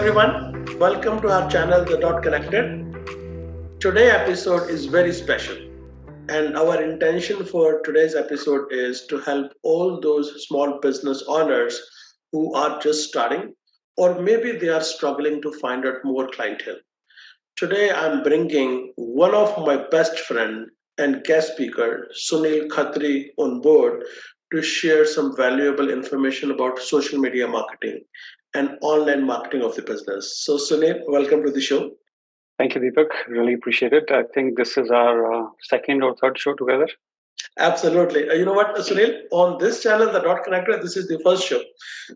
everyone, welcome to our channel The Dot Connected. Today episode is very special and our intention for today's episode is to help all those small business owners who are just starting or maybe they are struggling to find out more clientele. Today I'm bringing one of my best friend and guest speaker Sunil Khatri on board to share some valuable information about social media marketing and online marketing of the business. So Sunil, welcome to the show. Thank you, Deepak. Really appreciate it. I think this is our second or third show together. Absolutely. You know what, Sunil? On this channel, The Dot Connector, this is the first show.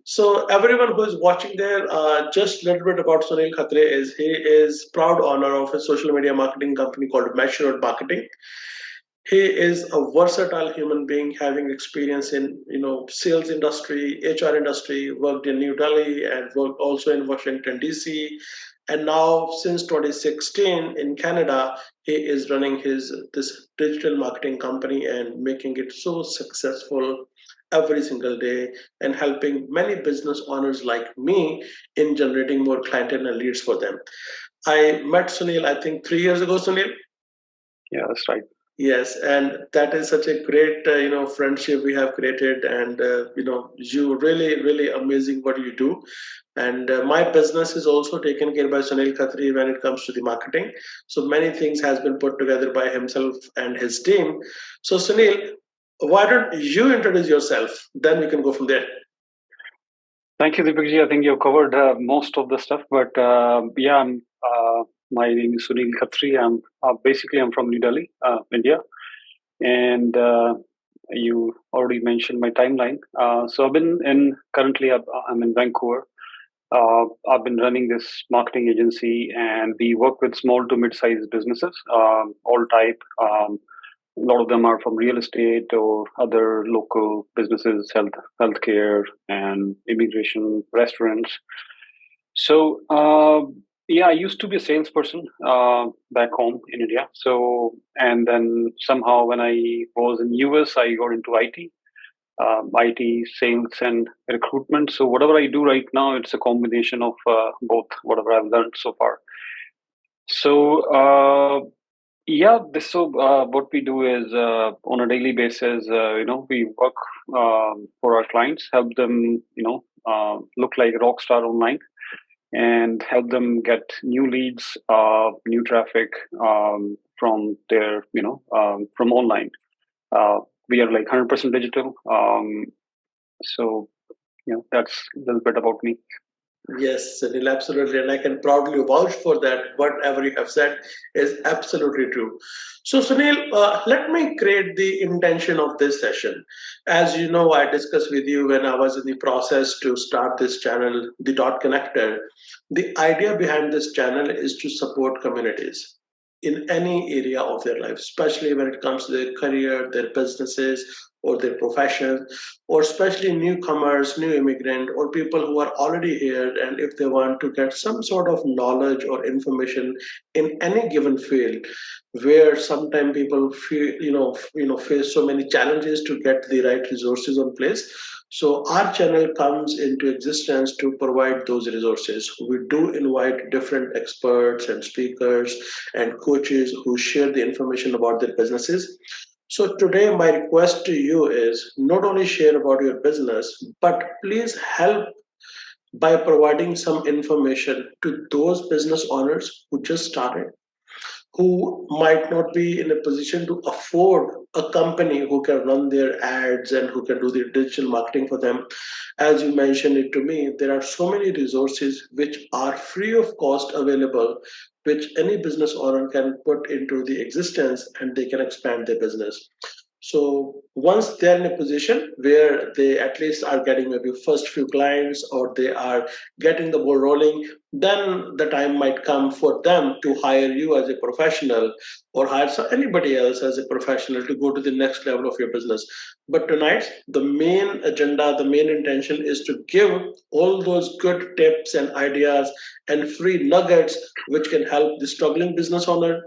So everyone who is watching there, just a little bit about Sunil Khatri is he is proud owner of a social media marketing company called Measure Marketing. He is a versatile human being having experience in sales industry, HR industry, worked in New Delhi and worked also in Washington DC, and now since 2016 in Canada he is running his this digital marketing company and making it so successful every single day and helping many business owners like me in generating more clientele and leads for them. I met Sunil I think 3 years ago, Sunil. Yeah, that's right. Yes, and that is such a great friendship we have created, and you really amazing what you do. And my business is also taken care by Sunil Khatri when it comes to the marketing. So many things has been put together by himself and his team. So Sunil, why don't you introduce yourself? Then we can go from there. Thank you, Deepak ji. I think you covered most of the stuff, but yeah, my name is Sunil Khatri. I'm from New Delhi, India, and you already mentioned my timeline. So I've been in currently I'm in Vancouver. I've been running this marketing agency, and we work with small to mid-sized businesses, all type. A lot of them are from real estate or other local businesses, healthcare, and immigration, restaurants. So, yeah, I used to be a salesperson back home in India. So, and then somehow when I was in US, I got into IT, sales, and recruitment. So, whatever I do right now, it's a combination of both. Whatever I've learned so far. So, yeah, what we do is on a daily basis, we work for our clients, help them, look like a rock star online, and help them get new leads, new traffic from online. We are like 100% digital. So, that's a little bit about me. Yes, Sunil, absolutely. And I can proudly vouch for that. Whatever you have said is absolutely true. So, Sunil, let me create the intention of this session. As you know, I discussed with you when I was in the process to start this channel, The Dot Connected. The idea behind this channel is to support communities in any area of their life, especially when it comes to their career, their businesses, or their professions, or especially newcomers, new immigrant, or people who are already here, and if they want to get some sort of knowledge or information in any given field, where sometimes people feel, face so many challenges to get the right resources on place. So our channel comes into existence to provide those resources. We do invite different experts and speakers and coaches who share the information about their businesses. So today my request to you is not only share about your business, but please help by providing some information to those business owners who just started, who might not be in a position to afford a company who can run their ads and who can do the digital marketing for them. As you mentioned it to me, there are so many resources which are free of cost available, which any business owner can put into the existence and they can expand their business. So once they're in a position where they at least are getting maybe first few clients or they are getting the ball rolling, then the time might come for them to hire you as a professional or hire anybody else as a professional to go to the next level of your business. But tonight, the main agenda, the main intention is to give all those good tips and ideas and free nuggets which can help the struggling business owner,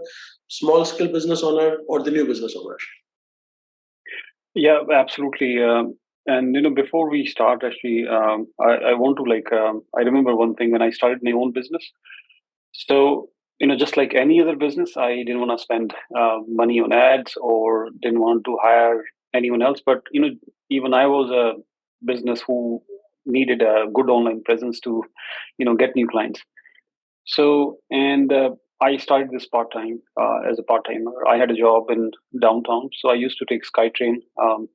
small scale business owner, or the new business owner. Yeah, absolutely. And before we start, actually, I want to I remember one thing when I started my own business. So just like any other business, I didn't want to spend money on ads or didn't want to hire anyone else. But even I was a business who needed a good online presence to get new clients. So and I started this part time as a part timer. I had a job in downtown, so I used to take SkyTrain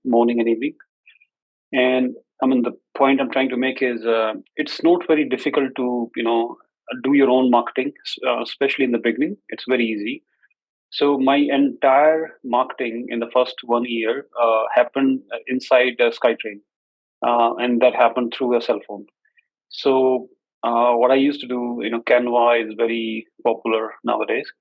morning and evening. And I mean, the point I'm trying to make is it's not very difficult to, do your own marketing, especially in the beginning. It's very easy. So my entire marketing in the first 1 year happened inside SkyTrain, and that happened through a cell phone. So what I used to do, Canva is very popular nowadays,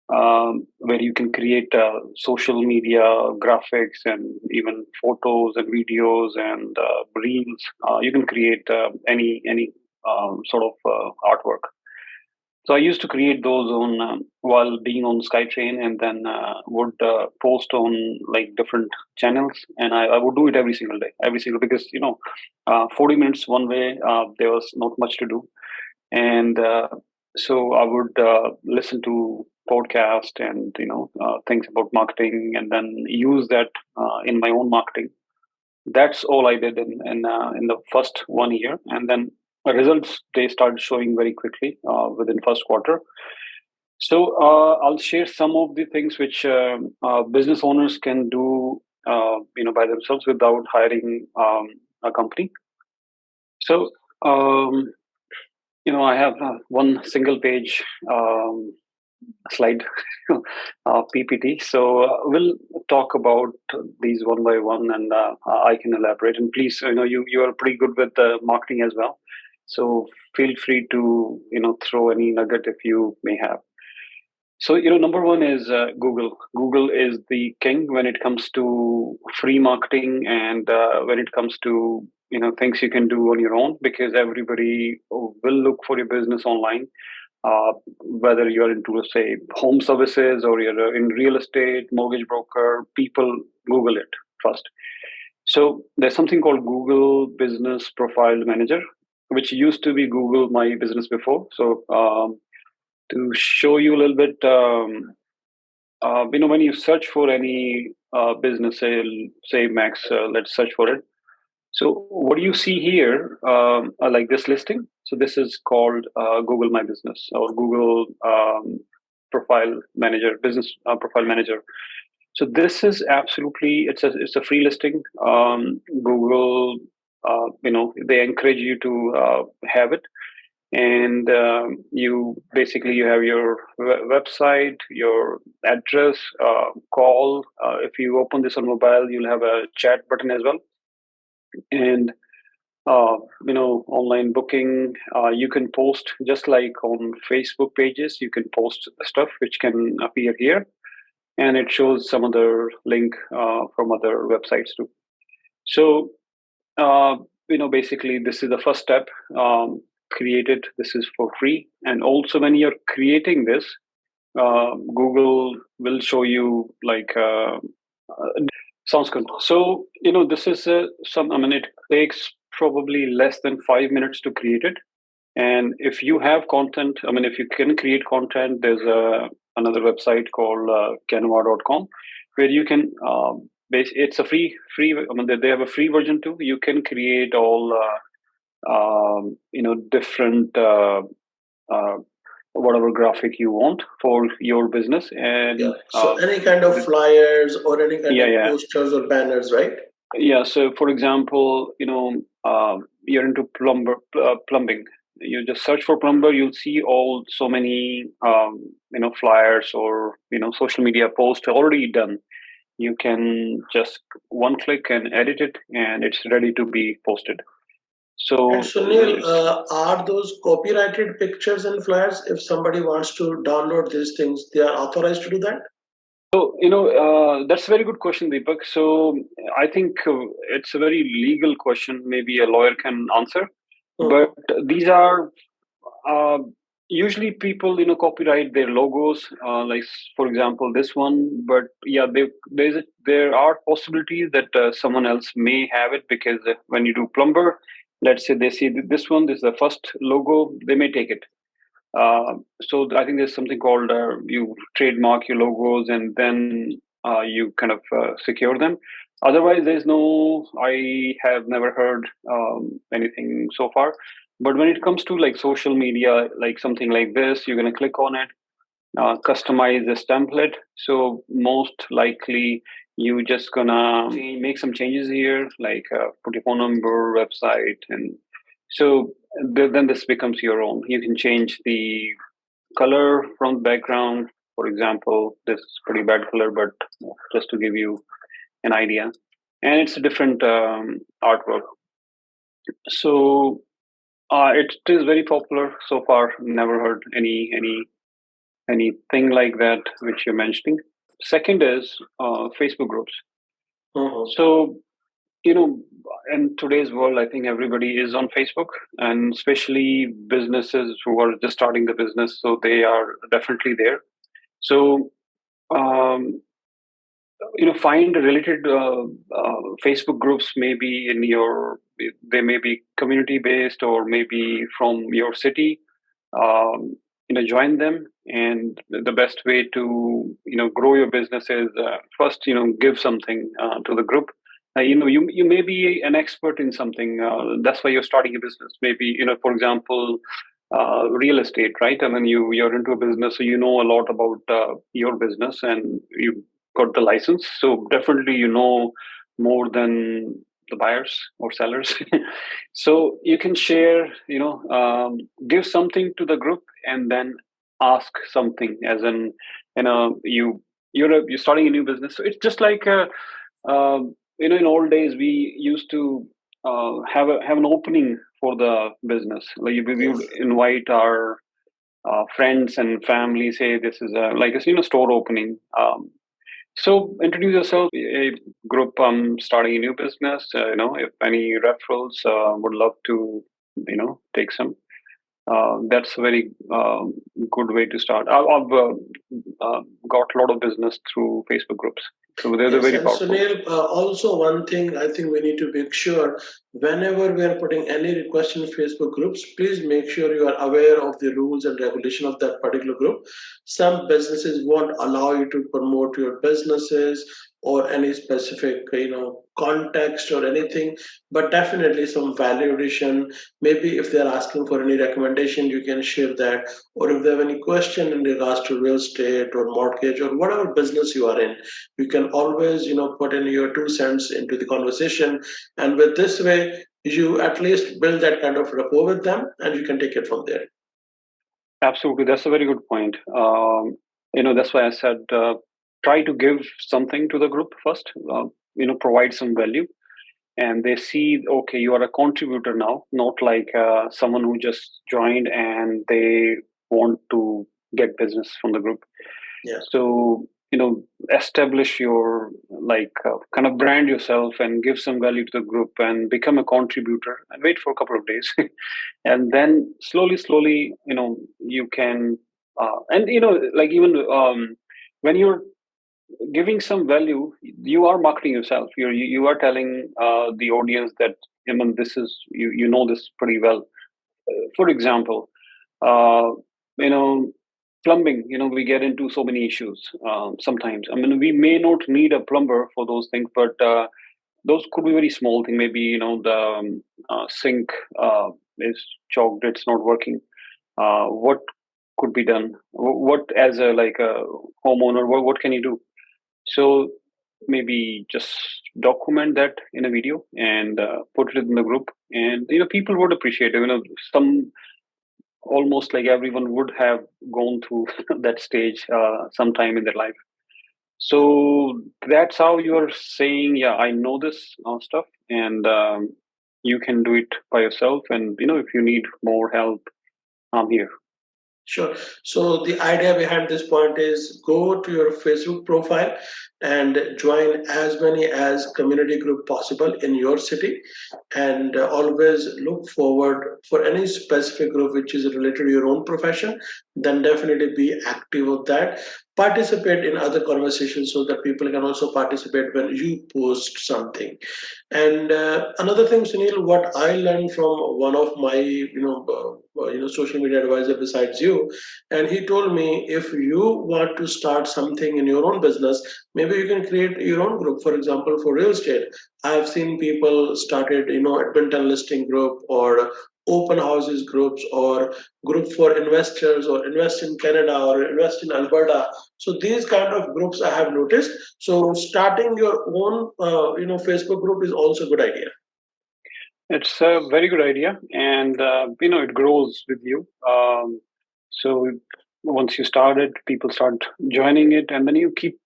where you can create social media graphics and even photos and videos and reels. You can create any sort of artwork. So I used to create those on while being on SkyTrain, and then would post on like different channels, and I would do it every single day, every single because 40 minutes one way. There was not much to do, and so I would listen to podcast and things about marketing, and then use that in my own marketing. That's all I did in the first 1 year, and then the results they started showing very quickly within first quarter. So I'll share some of the things which business owners can do, by themselves without hiring a company. So um, I have one single page slide PPT. So we'll talk about these one by one, and I can elaborate. And please, you are pretty good with marketing as well. So feel free to throw any nugget if you may have. So number one is Google. Google is the king when it comes to free marketing, and when it comes to things you can do on your own, because everybody will look for your business online, whether you're into, say, home services or you're in real estate, mortgage broker, people Google it first. So there's something called Google Business Profile Manager, which used to be Google My Business before. So to show you a little bit, when you search for any business, say Max, let's search for it. So what do you see here, like this listing? So this is called Google My Business or Google Profile Manager, Business Profile Manager. So this is absolutely it's a free listing. Google, they encourage you to have it, and you have your website, your address, call. If you open this on mobile, you'll have a chat button as well, and online booking. You can post just like on Facebook pages. You can post stuff which can appear here, and it shows some other link from other websites too. So basically, this is the first step. Created. This is for free, and also when you're creating this, Google will show you like. Sounds good. So, this is some, I mean, it takes probably less than 5 minutes to create it. And if you have content, I mean, if you can create content, there's another website called canva.com where you can, it's a free, I mean, they have a free version too. You can create all, different, uh, whatever graphic you want for your business. And Yeah. So any kind of flyers or any kind yeah, of yeah. posters or banners, right? Yeah. So, for example, you're into plumbing. You just search for plumber. You'll see all so many, flyers or social media posts already done. You can just one click and edit it, and it's ready to be posted. And So, Sunil, are those copyrighted pictures and flyers? If somebody wants to download these things, they are authorized to do that? that's a very good question, Deepak. So, I think it's a very legal question. Maybe a lawyer can answer, Mhm. but these are. usually people copyright their logos, like for example this one. But yeah, there are possibilities that someone else may have it, because when you do plumber, let's say they see this one, this is the first logo, they may take it. So I think there's something called you trademark your logos, and then you kind of secure them. Otherwise, there's no. I have never heard anything so far. But when it comes to like social media, like something like this, you're gonna click on it, customize this template. So most likely, you just gonna make some changes here, like put your phone number, website, and so then this becomes your own. You can change the color from the background. For example, this is pretty bad color, but just to give you an idea, and it's a different artwork. So it is very popular so far. Never heard anything like that which you're mentioning. Second is Facebook groups. So you know, in today's world, I think everybody is on Facebook, and especially businesses who are just starting the business, so they are definitely there. So um, find related Facebook groups, maybe in your, they may be community based or maybe from your city. Join them, and the best way to grow your business is first give something to the group. You may be an expert in something, that's why you're starting a business. Maybe for example, real estate, right? I mean, you're into a business, so you know a lot about your business, and you got the license, so definitely you know more than the buyers or sellers. So you can share, give something to the group, and then ask something, as in you're starting a new business. So it's just like in old days we used to have an opening for the business. Like we would invite our friends and family, say this is like a store opening. So introduce yourself, a group. Starting a new business. If any referrals, would love to take some. That's a very good way to start. I've got a lot of business through Facebook groups, so they're Yes, very and powerful. Sunil, also one thing I think we need to make sure whenever we are putting any request in Facebook groups, please make sure you are aware of the rules and regulation of that particular group. Some businesses won't allow you to promote your businesses or any specific, context or anything, but definitely some value addition. Maybe if they're asking for any recommendation, you can share that, or if they have any question in regards to real estate or mortgage or whatever business you are in, you can always put in your 2 cents into the conversation, and with this way you at least build that kind of rapport with them, and you can take it from there. Absolutely, that's a very good point. That's why I said try to give something to the group first. Provide some value, and they see, okay, you are a contributor now, not like someone who just joined and they want to get business from the group. Yeah. So establish your, like, kind of brand yourself and give some value to the group and become a contributor, and wait for a couple of days. And then slowly you can and like, even when you're giving some value, you are marketing yourself. You are telling the audience that, this is, you know this pretty well. For example, uh, you know plumbing, we get into so many issues sometimes. I mean, we may not need a plumber for those things, but those could be very small thing. Maybe the sink is choked, it's not working. What could be done? What, as a, like a homeowner, what can you do? So maybe just document that in a video and put it in the group, and people would appreciate it. Some, almost like everyone would have gone through that stage sometime in their life. So that's how you're saying, yeah, I know this stuff, and you can do it by yourself. And if you need more help, I'm here. Sure. So the idea behind this point is go to your Facebook profile and join as many as community group possible in your city, and always look forward for any specific group which is related to your own profession. Then definitely be active with that. Participate in other conversations so that people can also participate when you post something. And another thing, Sunil, what I learned from one of my, social media advisor besides you, and he told me if you want to start something in your own business, maybe you can create your own group. For example, for real estate, I have seen people started, Edmonton listing group or open houses groups or group for investors or invest in Canada or invest in Alberta. So these kind of groups I have noticed. So starting your own, Facebook group is also a good idea. It's a very good idea, and it grows with you. So once you start it, people start joining it, and then you keep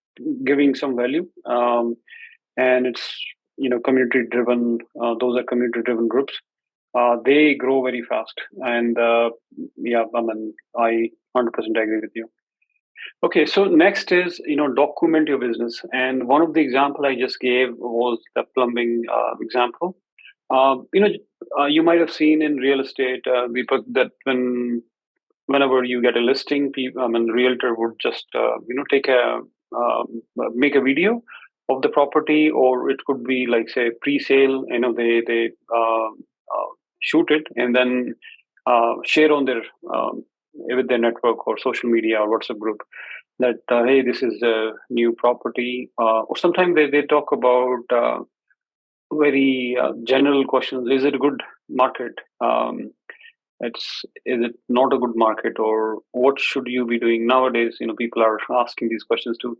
giving some value. And it's community driven. Those are community driven groups. They grow very fast, and yeah, I mean, I 100% agree with you. Okay, so next is document your business, and one of the example I just gave was the plumbing example. uh, you know, you might have seen in real estate, Deepak, that whenever you get a listing, people, I mean, realtor would just take a make a video of the property, or it could be like say pre-sale. They shoot it and then share on their with their network or social media or WhatsApp group that hey, this is a new property, or sometimes they talk about. Very general questions. Is it a good market? It's Is it not a good market, or what should you be doing nowadays? People are asking these questions too.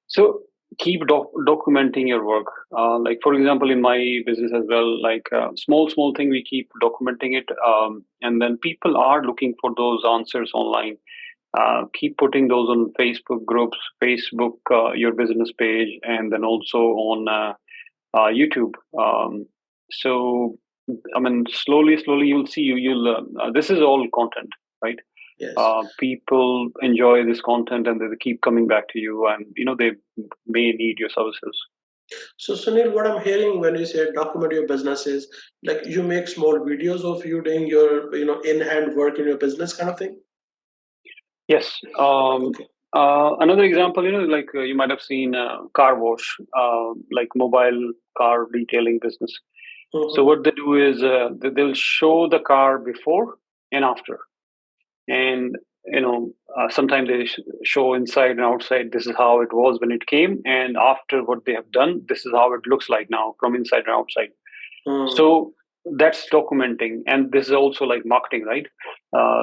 So keep documenting your work. Like for example, in my business as well, like small thing, we keep documenting it, and then people are looking for those answers online. Keep putting those on Facebook groups, Facebook, your business page, and then also on YouTube. So, I mean, slowly, you'll see. You'll. This is all content, right? Yes. People enjoy this content, and they keep coming back to you, and they may need your services. So Sunil, what I'm hearing when you say document your business is like you make small videos of you doing your, in-hand work in your business kind of thing. Yes. Okay. Another example, like you might have seen car wash, like mobile car detailing business. So Mhm. what they do is they'll show the car before and after, and sometimes they show inside and outside. This is how it was when it came, and after what they have done, this is how it looks like now from inside and outside. Mm. So that's documenting, and this is also like marketing, right?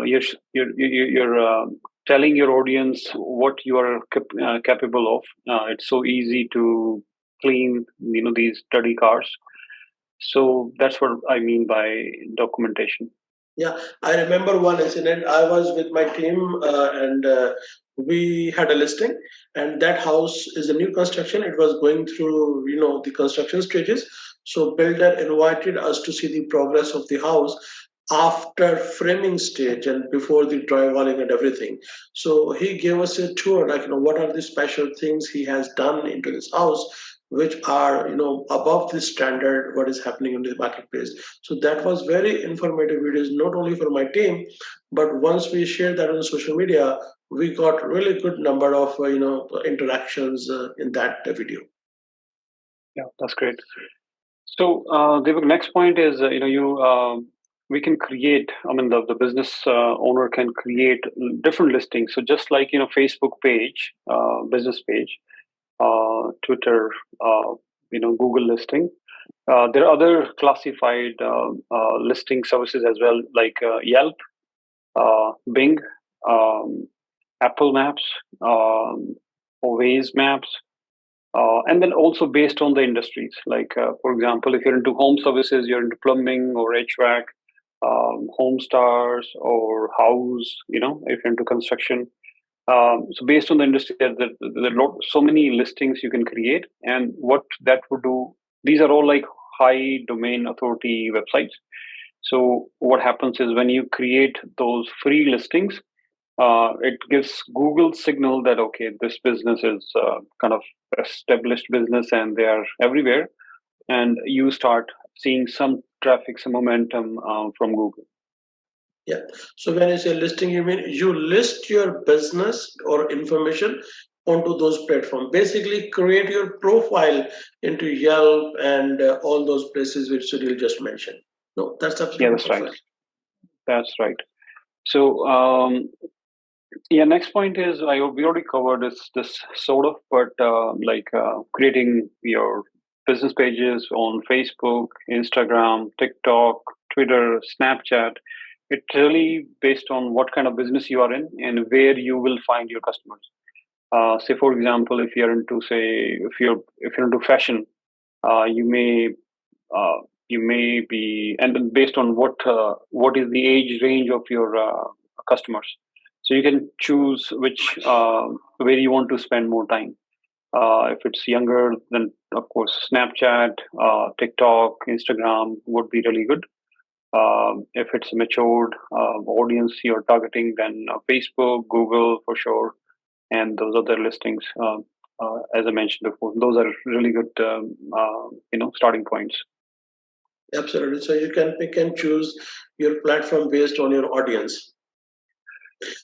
You're telling your audience what you are capable of. It's so easy to clean these dirty cars. So that's what I mean by documentation. Yeah, I remember one incident. I was with my team, and we had a listing, and that house is a new construction. It was going through, the construction stages. So builder invited us to see the progress of the house after framing stage and before the drywalling and everything. So he gave us a tour, like, what are the special things he has done into this house, which are, above the standard, what is happening in the marketplace. So that was very informative videos, not only for my team, but once we shared that on social media, we got really good number of interactions in that video. Yeah, that's great. So, the next point is, we can create. I mean, the business owner can create different listings. So, just like Facebook page, business page, Twitter, Google listing. There are other classified listing services as well, like Yelp, Bing, um, Apple Maps, Waze Maps, and then also based on the industries. Like, for example, if you're into home services, you're into plumbing or HVAC, home stars or house, if you're into construction. So based on the industry, there are so many listings you can create. And what that would do, these are all like high domain authority websites. So what happens is when you create those free listings, it gives Google signal that okay, this business is kind of established business and they are everywhere, and you start seeing some traffic, some momentum from Google. Yeah. So when you say listing, you mean you list your business or information onto those platforms. Basically, create your profile into Yelp and all those places which Sunil just mentioned. No, that's Yeah, absolutely that's right. perfect. That's right. So yeah, next point is we already covered this sort of, but creating your business pages on Facebook, Instagram, TikTok, Twitter, Snapchat. It's really based on what kind of business you are in and where you will find your customers. Say, for example, if you're into if you're into fashion, you may uh, be, and then based on what is the age range of your customers, so you can choose which where you want to spend more time. If it's younger, then of course Snapchat, TikTok, Instagram would be really good. If it's a matured audience you're targeting, then Facebook, Google for sure, and those other listings, as I mentioned before, those are really good starting points. Absolutely. So you can pick and choose your platform based on your audience.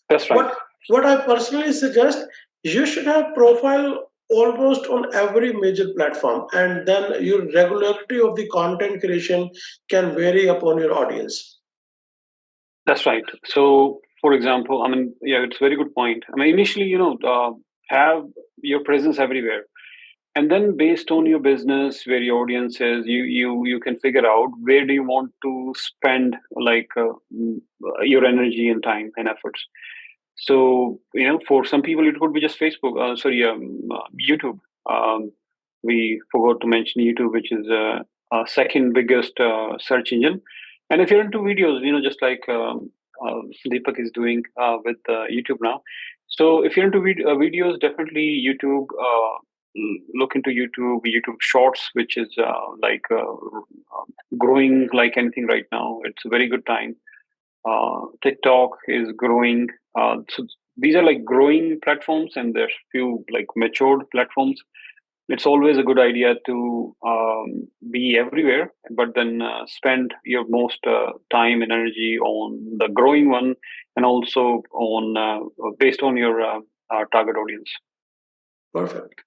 That's right. What I personally suggest, you should have profile almost on every major platform, and then your regularity of the content creation can vary upon your audience. That's right. So, for example, I mean, yeah, it's a very good point. I mean, initially, have your presence everywhere, and then based on your business, where your audience is, you can figure out where do you want to spend your energy and time and efforts. So, for some people, it could be just Facebook. YouTube. Um, we forgot to mention YouTube, which is second biggest search engine. And if you're into videos, just like Deepak is doing with YouTube now. So if you're into videos, definitely YouTube. Look into YouTube Shorts, which is growing like anything right now. It's a very good time. TikTok is growing. So these are like growing platforms, and there's few like matured platforms. It's always a good idea to be everywhere, but then spend your most time and energy on the growing one, and also on based on your target audience. Perfect.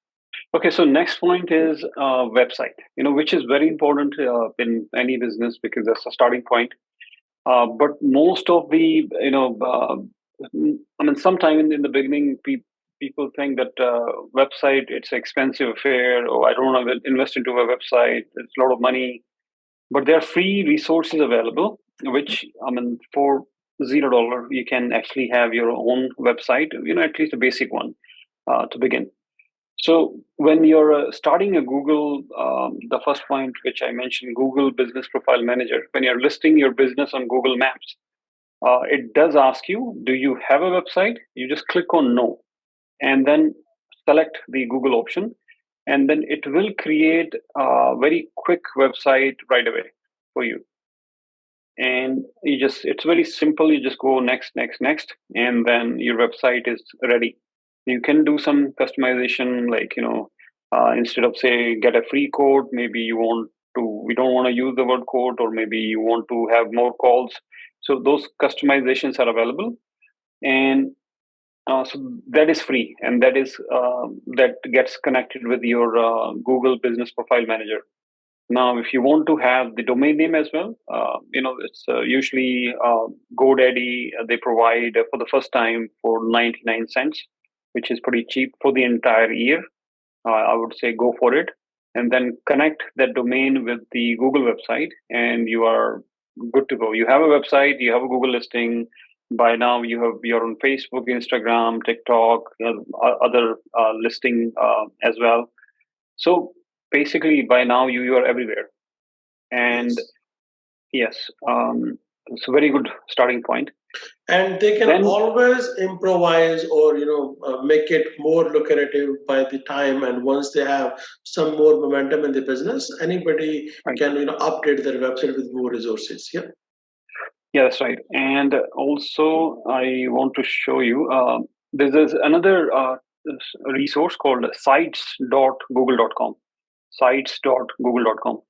Okay, so next point is website. Which is very important in any business because that's a starting point. But most of the, I mean, sometime in the beginning, people think that website, it's an expensive affair, or I don't want to invest into a website, it's a lot of money. But there are free resources available, which, I mean, for $0, you can actually have your own website, at least a basic one to begin. So when you're starting a Google, the first point which I mentioned, Google Business Profile Manager, when you're listing your business on Google Maps, it does ask you, do you have a website? You just click on no, and then select the Google option, and then it will create a very quick website right away for you. And it's very simple. You just go next, next, next, and then your website is ready. You can do some customization, like, instead of say get a free code, maybe we don't want to use the word code, or maybe you want to have more calls. So those customizations are available. And so that is free, and that gets connected with your Google Business Profile Manager. Now, if you want to have the domain name as well, it's usually GoDaddy. They provide for the first time for 99 cents, which is pretty cheap for the entire year. I would say go for it, and then connect that domain with the Google website, and you are good to go. You have a website, you have a Google listing. By now, you're on Facebook, Instagram, TikTok, other listing as well. So basically, by now you are everywhere. And Yes. yes, it's a very good starting point. And they can Then, always improvise or make it more lucrative by the time, and once they have some more momentum in the business, anybody right, can update their website with more resources. Yeah. Yeah, that's right. And also, I want to show you there's another resource called sites.google.com. Sites.google.com.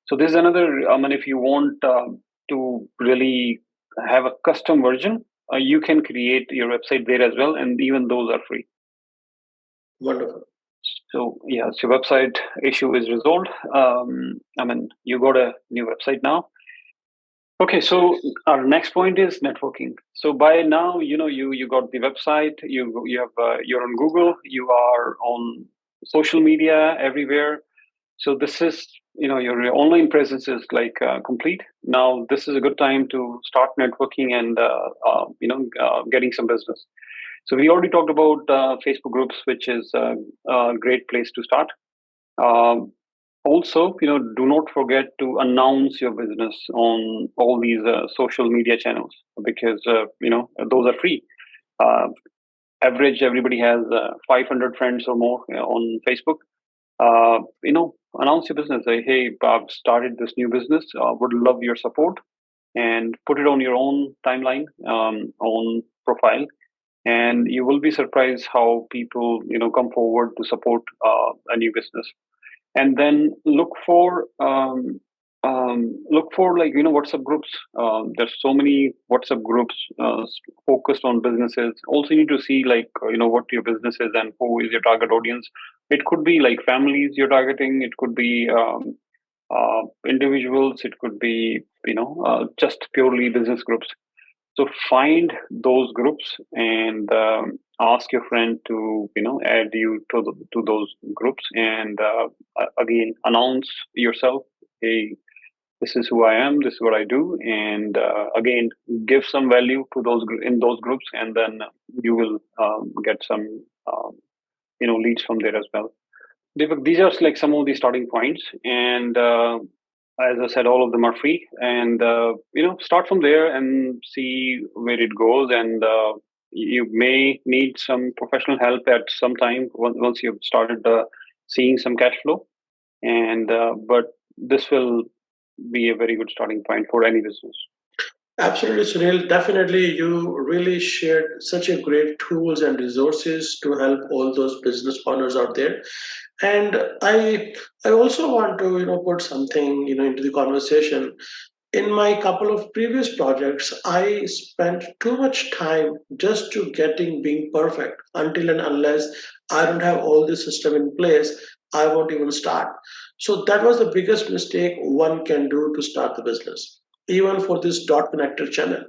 So this is another. I mean, if you want to really have a custom version, you can create your website there as well, and even those are free. Wonderful. So yeah, so your website issue is resolved. I mean, you got a new website now. Okay, so our next point is networking. So by now, you got the website, you have you're on Google, you are on social media everywhere. So this is your online presence is like complete. Now this is a good time to start networking and getting some business. So we already talked about Facebook groups, which is a great place to start. Um, Also, do not forget to announce your business on all these social media channels because those are free. Uh, Average, everybody has 500 friends or more on Facebook. Announce your business. Say, hey, I've started this new business. Would love your support, and put it on your own timeline, on profile, and you will be surprised how people come forward to support a new business. And then look for like WhatsApp groups. There's so many WhatsApp groups focused on businesses. Also, you need to see like what your business is and who is your target audience. It could be like families you're targeting. It could be individuals. It could be just purely business groups. So find those groups and ask your friend to add you to those groups, and again announce yourself. Hey, this is who I am. This is what I do, and again give some value to in those groups, and then you will get some leads from there as well. Deepak, these are like some of the starting points, and as I said, all of them are free. And start from there and see where it goes. And you may need some professional help at some time once you've started seeing some cash flow. And but this will be a very good starting point for any business. Absolutely, Sunil. Definitely, you really shared such a great tools and resources to help all those business owners out there. And I also want to put something into the conversation. In my couple of previous projects, I spent too much time just to getting being perfect. Until and unless I don't have all the system in place, I won't even start. So that was the biggest mistake one can do to start the business. Even for this dot connector channel,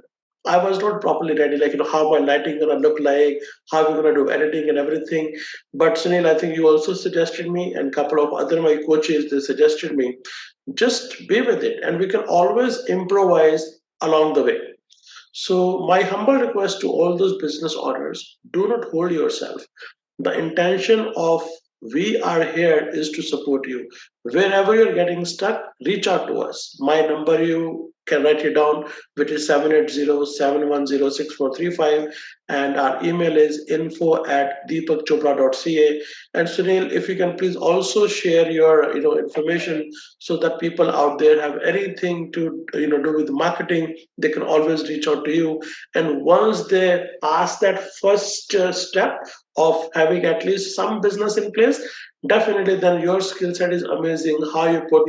I was not properly ready, like how my lighting gonna look like, how we're gonna do editing and everything. But Sunil, I think you also suggested me, and couple of other my coaches they suggested me, just be with it, and we can always improvise along the way. So my humble request to all those business owners, do not hold yourself. The intention of we are here is to support you. Wherever you're getting stuck, reach out to us. My number you can write it down, which is 780-710-6435, and our email is info@deepakchopra.ca. And Sunil, if you can please also share your information so that people out there have anything to do with marketing, they can always reach out to you. And once they pass that first step of having at least some business in place, definitely then your skill set is amazing. How you put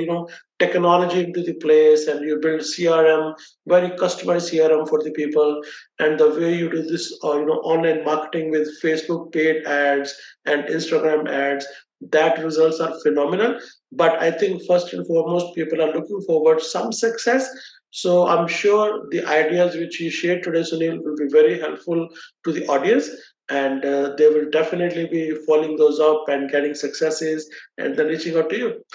technology into the place, and you build CRM, very customized CRM for the people, and the way you do this online marketing with Facebook paid ads and Instagram ads, that results are phenomenal. But I think first and foremost, people are looking forward some success. So I'm sure the ideas which you shared today, Sunil, will be very helpful to the audience, and they will definitely be following those up and getting successes and then reaching out to you.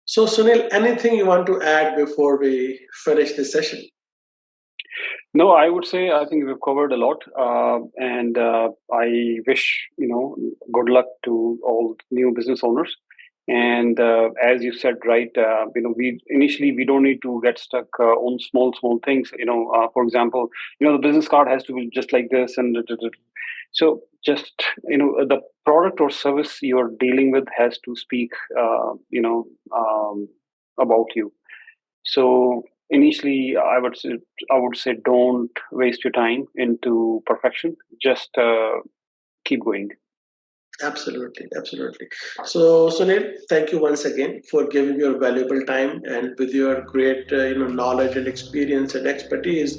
So, Sunil, anything you want to add before we finish this session? No, I would say I think we've covered a lot, and I wish good luck to all new business owners. And as you said, right, we don't need to get stuck on small things. For example, the business card has to be just like this, and so just the product or service you're dealing with has to speak, about you. So initially I would say don't waste your time into perfection. Just keep going. Absolutely, absolutely. So, Sunil, thank you once again for giving your valuable time and with your great, knowledge and experience and expertise,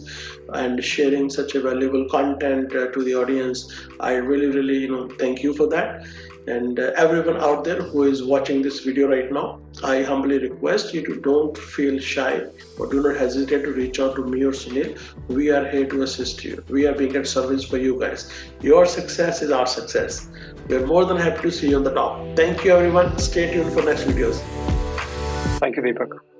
and sharing such a valuable content to the audience. I really, really, thank you for that. And everyone out there who is watching this video right now, I humbly request you to don't feel shy or do not hesitate to reach out to me or Sunil. We are here to assist you. We are being at service for you guys. Your success is our success. We're more than happy to see you on the top. Thank you, everyone. Stay tuned for next videos. Thank you, Deepak.